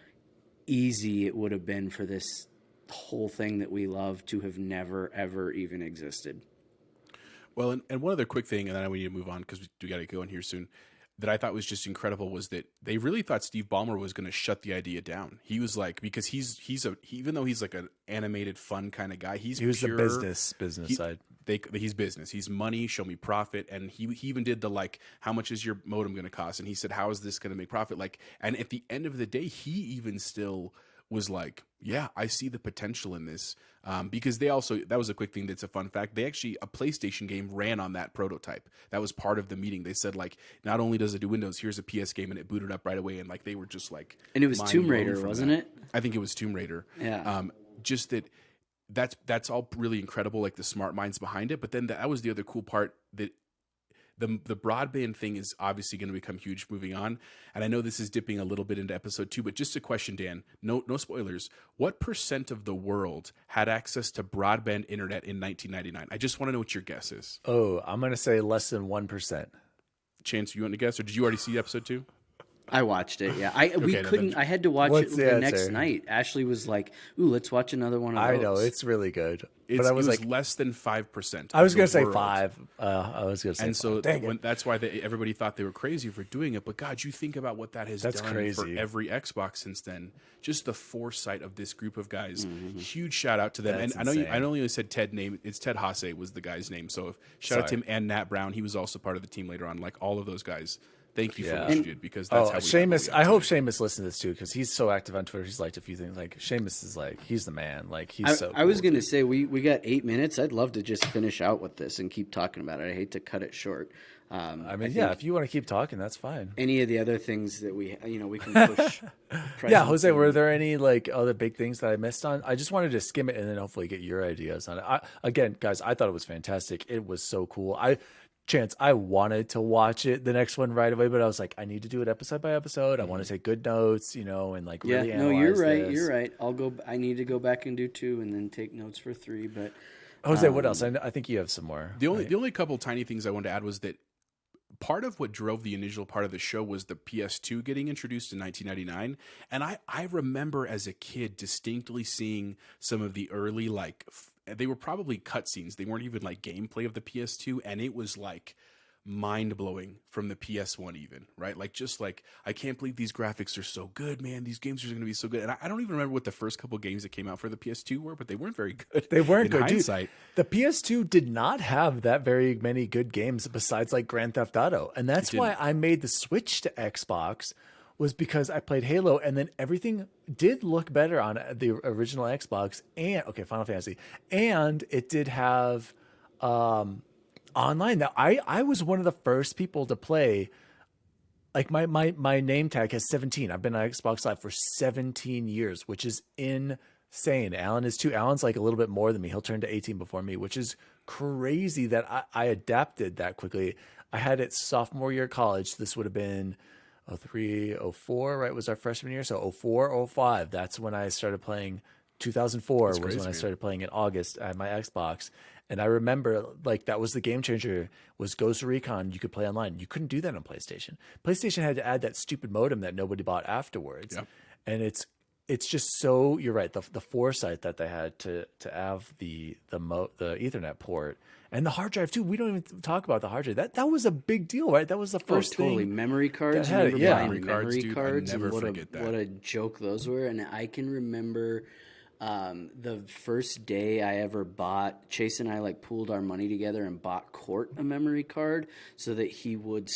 easy it would have been for this whole thing that we love to have never, ever even existed. Well, and one other quick thing, and then we need to move on because we got to go in here soon, that I thought was just incredible was that they really thought Steve Ballmer was going to shut the idea down. He was like, because even though he's like an animated, fun kind of guy, he was the business side. He's business. He's money. Show me profit. And he even did the like, how much is your modem going to cost? And he said, how is this going to make profit? Like, and at the end of the day, he even still was like, yeah, I see the potential in this. Because they also, that was a quick thing that's a fun fact. They actually, a PlayStation game ran on that prototype. That was part of the meeting. They said like, not only does it do Windows, here's a PS game, and it booted up right away. And like, they were just like, and it was Tomb Raider, wasn't it? I think it was Tomb Raider. Yeah. Just that's all really incredible, like the smart minds behind it. But then that was the other cool part, that the broadband thing is obviously going to become huge moving on. And I know this is dipping a little bit into episode 2, but just a question, Dan, no spoilers. What % of the world had access to broadband internet in 1999? I just want to know what your guess is. Oh, I'm going to say less than 1%. Chance, you want to guess, or did you already see episode 2? I watched it. Yeah, I had to watch it the next night. Ashley was like, "Ooh, let's watch another one of those." I know, it's really good. But I it was like less than 5%. I was going to say 5. I was going to say, and so dang that's why everybody thought they were crazy for doing it. But God, you think about what that has done for every Xbox since then. Just the foresight of this group of guys. Mm-hmm. Huge shout out to them. That's and insane. I know you said Ted name. It's Ted Hasse was the guy's name. So shout out to him and Nat Brown. He was also part of the team later on. Like all of those guys. Thank you for what you did, because that's how we Seamus, I hope Seamus listens to this too, because he's so active on Twitter. He's liked a few things. Like Seamus is like, he's the man. Like he's so cool. I was going to say, we got 8 minutes. I'd love to just finish out with this and keep talking about it. I hate to cut it short. I mean, if you want to keep talking, that's fine. Any of the other things that we can push. Yeah, Jose, were there any like other big things that I missed on? I just wanted to skim it and then hopefully get your ideas on it. Again, guys, I thought it was fantastic. It was so cool. Chance, I wanted to watch it, the next one right away, but I was like, I need to do it episode by episode. I want to take good notes, and like really analyze you're right. this. You're right. I need to go back and do 2 and then take notes for 3. But Jose, what else? I think you have some more. The only couple tiny things I wanted to add was that part of what drove the initial part of the show was the PS2 getting introduced in 1999. And I remember as a kid distinctly seeing some of the early, like, they were probably cutscenes. They weren't even like gameplay of the PS2. And it was like mind blowing from the PS1 even, right? Like, just like, I can't believe these graphics are so good, man. These games are going to be so good. And I don't even remember what the first couple games that came out for the PS2 were, but they weren't very good. They weren't in good. hindsight. Dude, the PS2 did not have that very many good games besides like Grand Theft Auto. And that's why I made the switch to Xbox, was because I played Halo, and then everything did look better on the original Xbox and Final Fantasy. And it did have online. Now I was one of the first people to play. Like my name tag has 17. I've been on Xbox Live for 17 years, which is insane. Alan is too. Alan's like a little bit more than me. He'll turn to 18 before me, which is crazy that I adapted that quickly. I had it sophomore year of college. This would have been 03, 04, right? Was our freshman year. So 04, 05. That's when I started playing. 2004 was when I started playing in August. I had my Xbox. And I remember, like, that was the game changer, was Ghost Recon. You could play online. You couldn't do that on PlayStation. PlayStation had to add that stupid modem that nobody bought afterwards. Yep. And it's just so, you're right, the foresight that they had to have the Ethernet port and the hard drive too. We don't even talk about the hard drive. That was a big deal, right? That was the first totally. thing. Memory cards. Memory cards. And what a joke those were. And I can remember the first day I ever bought, Chase and I like pooled our money together and bought Court a memory card so that he would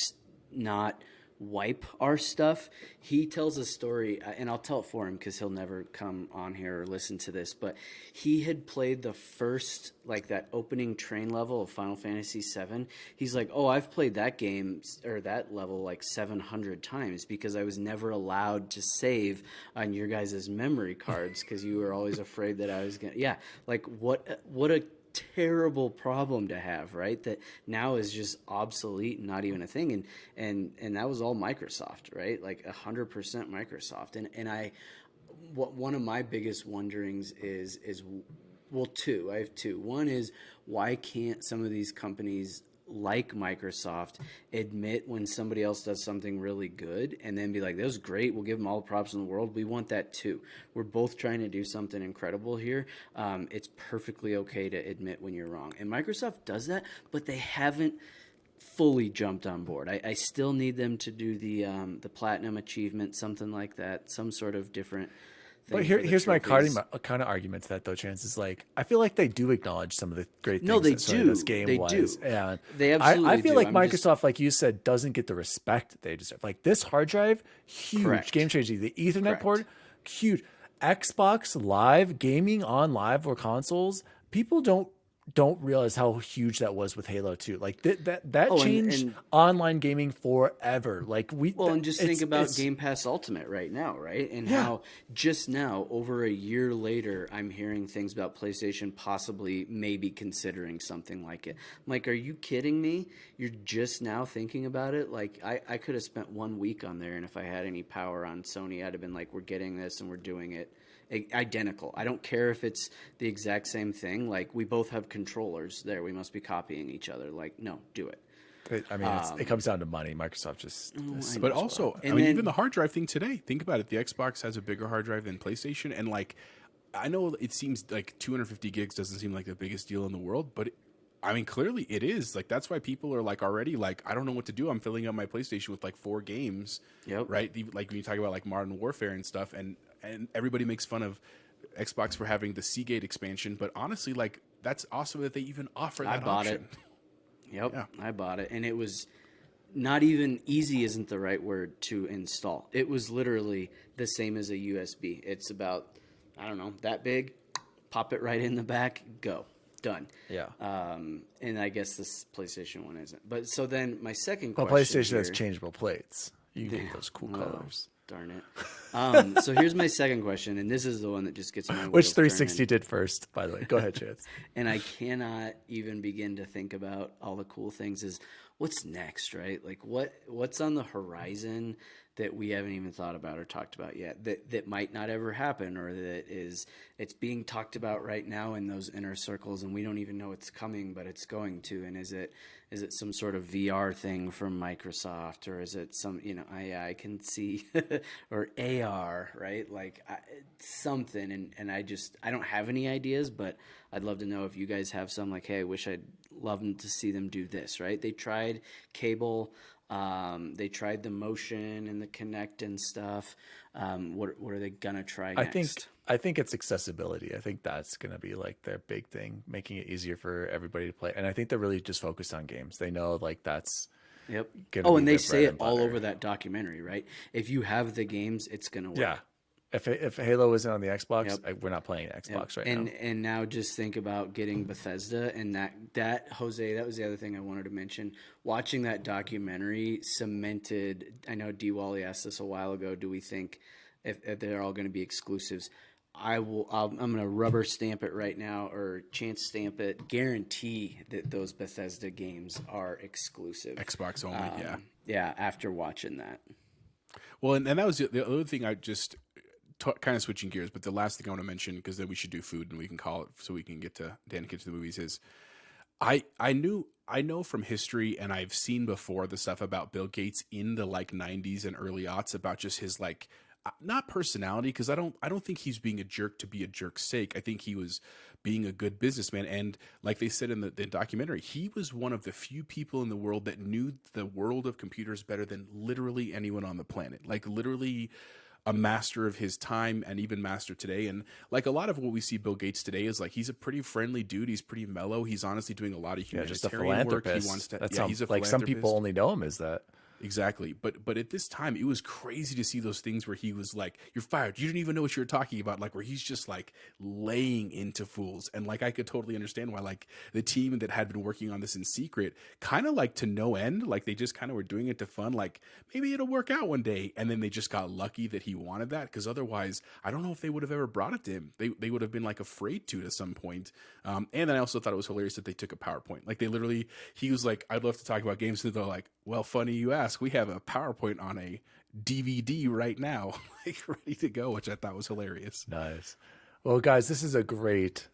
not wipe our stuff. He tells a story, and I'll tell it for him because he'll never come on here or listen to this, but he had played the first, like, that opening train level of Final Fantasy VII. He's like, oh, I've played that game or that level like 700 times because I was never allowed to save on your guys' memory cards because you were always afraid that I was going to, yeah, like what a terrible problem to have, right? That now is just obsolete and not even a thing. And that was all Microsoft, right? Like 100% Microsoft. And one of my biggest wonderings is well, two. I have two. One is, why can't some of these companies like Microsoft admit when somebody else does something really good and then be like, that was great, we'll give them all the props in the world. We want that too. We're both trying to do something incredible here. It's perfectly okay to admit when you're wrong. And Microsoft does that, but they haven't fully jumped on board. I still need them to do the platinum achievement, something like that, some sort of different. But here's my kind of argument to that, though, Chance, is like, I feel like they do acknowledge some of the great things that Sony does game-wise. And they absolutely I feel like Microsoft, like you said, doesn't get the respect they deserve. Like, this hard drive, huge, game-changing. The Ethernet port, huge. Xbox Live, gaming on live or consoles, people don't realize how huge that was with Halo 2. Like that changed and online gaming forever. Like and just think about Game Pass Ultimate right now, right? And how just now, over a year later, I'm hearing things about PlayStation possibly maybe considering something like it. I'm like, are you kidding me? You're just now thinking about it? Like I could have spent 1 week on there, and if I had any power on Sony, I'd have been like, we're getting this and we're doing it identical. I don't care if it's the exact same thing. Like, we both have controllers there. We must be copying each other. Like, no, do it. I mean, it comes down to money. Microsoft just... But also, I mean, even the hard drive thing today, think about it. The Xbox has a bigger hard drive than PlayStation. And, like, I know it seems like 250 gigs doesn't seem like the biggest deal in the world, but I mean, clearly it is. Like, that's why people are like already like, I don't know what to do. I'm filling up my PlayStation with like 4 games, right? Like when you talk about like Modern Warfare and stuff, and everybody makes fun of Xbox for having the Seagate expansion, but honestly, like, that's awesome that they even offer that option. I bought it, and it was not even easy. Isn't the right word to install. It was literally the same as a USB. It's about, I don't know, that big. Pop it right in the back. Go. Done. Yeah. And I guess this PlayStation one isn't. But so then my second question. Well, PlayStation has changeable plates. You can get those cool colors. Darn it. So here's my second question, and this is the one that just gets my Which 360 did first, by the way. Go ahead, Chance. And I cannot even begin to think about all the cool things. Is what's next, right? Like what's on the horizon that we haven't even thought about or talked about yet, that might not ever happen, or that it's being talked about right now in those inner circles, and we don't even know it's coming, but it's going to. And is it some sort of VR thing from Microsoft, or is it some, I can see or AR, right? Like something. And I don't have any ideas, but I'd love to know if you guys have some, like, hey, I wish I'd love them to see them do this, right? They tried cable. They tried the motion and the Connect and stuff. What are they gonna try next? I think it's accessibility. I think that's gonna be like their big thing, making it easier for everybody to play. And I think they're really just focused on games. They know like that's Oh, and they say it all over that documentary, right? If you have the games, it's gonna work. Yeah. If Halo isn't on the Xbox, we're not playing Xbox right now. And now just think about getting Bethesda, and that Jose, that was the other thing I wanted to mention. Watching that documentary cemented. I know D. Wally asked us a while ago. Do we think if they're all going to be exclusives? I'm going to rubber stamp it right now, or chance stamp it. Guarantee that those Bethesda games are exclusive. Xbox only. Yeah. After watching that. Well, and that was the other thing. I just. Kind of switching gears, but the last thing I want to mention, because then we should do food and we can call it so we can get to the movies, is I know from history, and I've seen before the stuff about Bill Gates in the like 90s and early aughts about just his like not personality, because I don't think he's being a jerk to be a jerk's sake. I think he was being a good businessman, and like they said in the documentary, he was one of the few people in the world that knew the world of computers better than literally anyone on the planet. Like literally a master of his time, and even master today. And like a lot of what we see Bill Gates today is like, he's a pretty friendly dude. He's pretty mellow. He's honestly doing a lot of humanitarian work. He wants to, he's a like some people only know him as that. Exactly. But at this time, it was crazy to see those things where he was like, you're fired. You didn't even know what you were talking about. Like where he's just like laying into fools. And like, I could totally understand why like the team that had been working on this in secret, kind of like to no end, like they just kind of were doing it to fun. Like maybe it'll work out one day. And then they just got lucky that he wanted that. Cause otherwise I don't know if they would have ever brought it to him. They would have been like afraid to at some point. And then I also thought it was hilarious that they took a PowerPoint. Like they literally, he was like, I'd love to talk about games. And they're like, well, funny you ask. We have a PowerPoint on a DVD right now, like ready to go, which I thought was hilarious. Nice. Well, guys, this is a great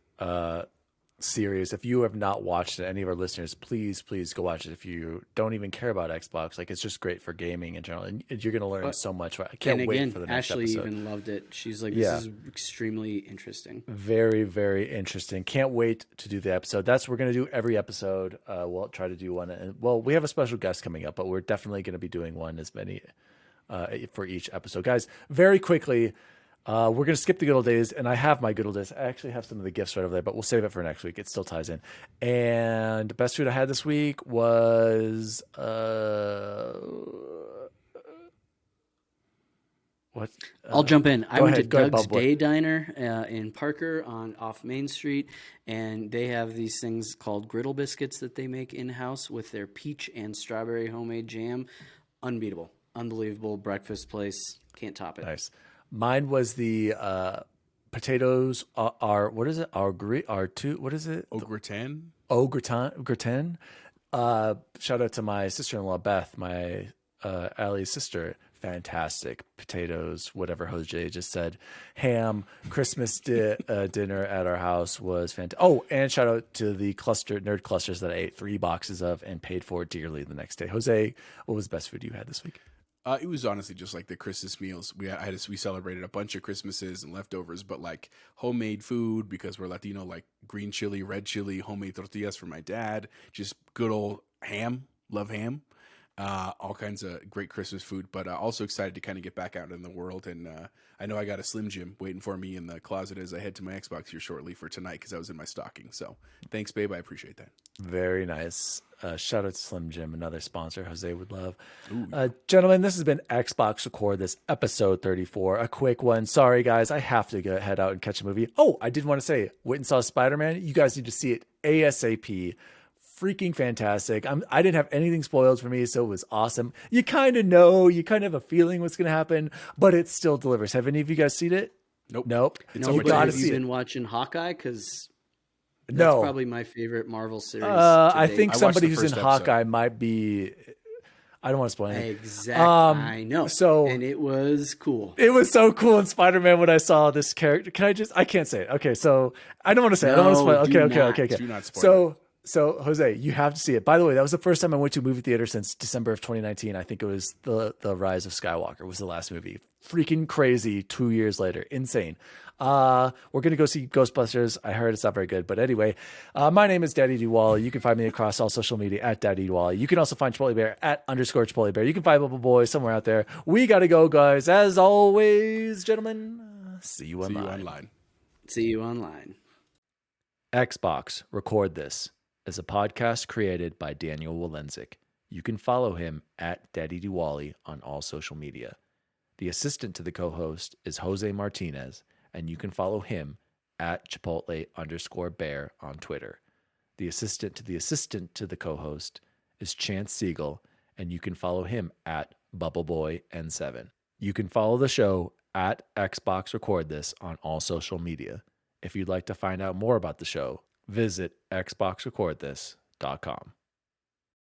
series. If you have not watched it, any of our listeners, please go watch it. If you don't even care about Xbox, like it's just great for gaming in general, and you're going to learn so much. I can't wait for the next Ashley episode. Even loved it. She's like, this is extremely interesting. Very, very interesting. Can't wait to do the episode. That's what we're going to do every episode. We'll try to do one. And well, we have a special guest coming up, but we're definitely going to be doing one as many for each episode. Guys, very quickly, we're going to skip the good old days, and I have my good old days. I actually have some of the gifts right over there, but we'll save it for next week. It still ties in. And the best food I had this week was what? I'll jump in. I went to Doug's Bob, Day Diner in Parker off Main Street, and they have these things called griddle biscuits that they make in-house with their peach and strawberry homemade jam. Unbeatable. Unbelievable breakfast place. Can't top it. Nice. Mine was the potatoes are what is it? What is it? Au gratin. Gratin. Shout out to my sister-in-law Beth, my Allie's sister. Fantastic potatoes. Whatever Jose just said. Ham. Christmas dinner at our house was fantastic. Oh, and shout out to the nerd clusters that I ate 3 boxes of and paid for dearly the next day. Jose, what was the best food you had this week? It was honestly just like the Christmas meals. We celebrated a bunch of Christmases and leftovers, but like homemade food because we're Latino, like green chili, red chili, homemade tortillas for my dad, just good old ham. Love ham. All kinds of great Christmas food, but also excited to kind of get back out in the world. And I know I got a Slim Jim waiting for me in the closet as I head to my Xbox here shortly for tonight because I was in my stocking. So thanks, babe. I appreciate that. Very nice. Shout out to Slim Jim, another sponsor Jose would love. Gentlemen, this has been Xbox Record, this episode 34. A quick one. Sorry, guys. I have to head out and catch a movie. Oh, I did want to say, went and saw Spider-Man. You guys need to see it ASAP. Freaking fantastic. I didn't have anything spoiled for me, so it was awesome. You kind of know, you kind of have a feeling what's going to happen, but it still delivers. Have any of you guys seen it? Nope. You Have gotta see you it. been watching Hawkeye? Because That's No. probably my favorite Marvel series. I to think I watched somebody the who's in first episode. Hawkeye might be. I don't want to spoil anything. I know. so- and it was cool. It was so cool in Spider-Man when I saw this character. I can't say it. Okay, so I don't want to say it. I don't want to spoil it. No, Okay. Do not spoil So Jose, you have to see it. By the way, that was the first time I went to a movie theater since December of 2019. I think it was the Rise of Skywalker was the last movie. Freaking crazy. 2 years later, insane. We're gonna go see Ghostbusters. I heard it's not very good, but anyway, my name is Daddy Diwali. You can find me across all social media at Daddy Diwali. You can also find Chipotle Bear at _ Chipotle Bear. You can find Bubble Boy somewhere out there. We gotta go, guys. As always, gentlemen. See you online. See you online. Xbox Record This is a podcast created by Daniel Walenzik. You can follow him at Daddy Diwali on all social media. The assistant to the co-host is Jose Martinez, and you can follow him at Chipotle _ Bear on Twitter. The assistant to the co-host is Chance Siegel, and you can follow him at BubbleBoyN7. You can follow the show at Xbox Record This on all social media. If you'd like to find out more about the show, visit xboxrecordthis.com.